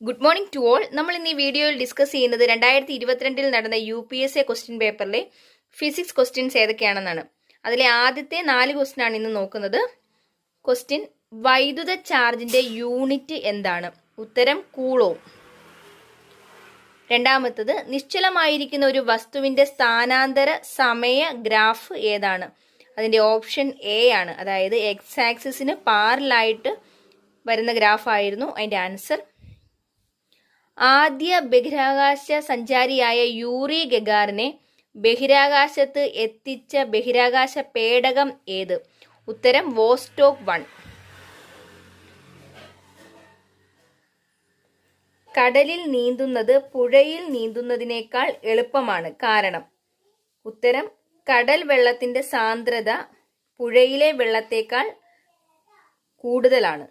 Good morning to all. നമ്മൾ ഇന്ന് ഈ വീഡിയോയിൽ ഡിസ്കസ് ചെയ്യുന്നത് 2022 നടന്ന UPSC ക്വസ്റ്റ്യൻ പേപ്പറിലെ ഫിസിക്സ് ക്വസ്റ്റ്യൻസ് ഏതൊക്കെയാണെന്നാണ്. അതിലെ ആദ്യത്തെ 4 ക്വസ്റ്റ്യൻ ആണ് ഇന്ന് നോക്കുന്നത്. ക്വസ്റ്റ്യൻ: വൈദ്യുത ചാർജിന്റെ യൂണിറ്റ് എന്താണ്? ഉത്തരം കൂളോം. രണ്ടാമത്തത്: നിശ്ചലമായിരിക്കുന്ന ഒരു വസ്തുവിന്റെ സ്ഥാനാന്തര സമയ ഗ്രാഫ് ഏതാണ്? അതിന്റെ ഓപ്ഷൻ എ ആണ്. അതായത് എക്സ് ആക്സിസിന് പാരലായിട്ട് വരുന്ന ഗ്രാഫ് ആയിരുന്നു അതിന്റെ ആൻസർ. ആദ്യ ബഹിരാകാശ സഞ്ചാരിയായ യൂറി ഗഗാറിനെ ബഹിരാകാശത്ത് എത്തിച്ച ബഹിരാകാശ പേടകം ഏത്? ഉത്തരം വോസ്റ്റോക്ക് 1. കടലിൽ നീന്തുന്നത് പുഴയിൽ നീന്തുന്നതിനേക്കാൾ എളുപ്പമാണ്. കാരണം? ഉത്തരം കടൽ വെള്ളത്തിന്റെ സാന്ദ്രത പുഴയിലെ വെള്ളത്തേക്കാൾ കൂടുതലാണ്.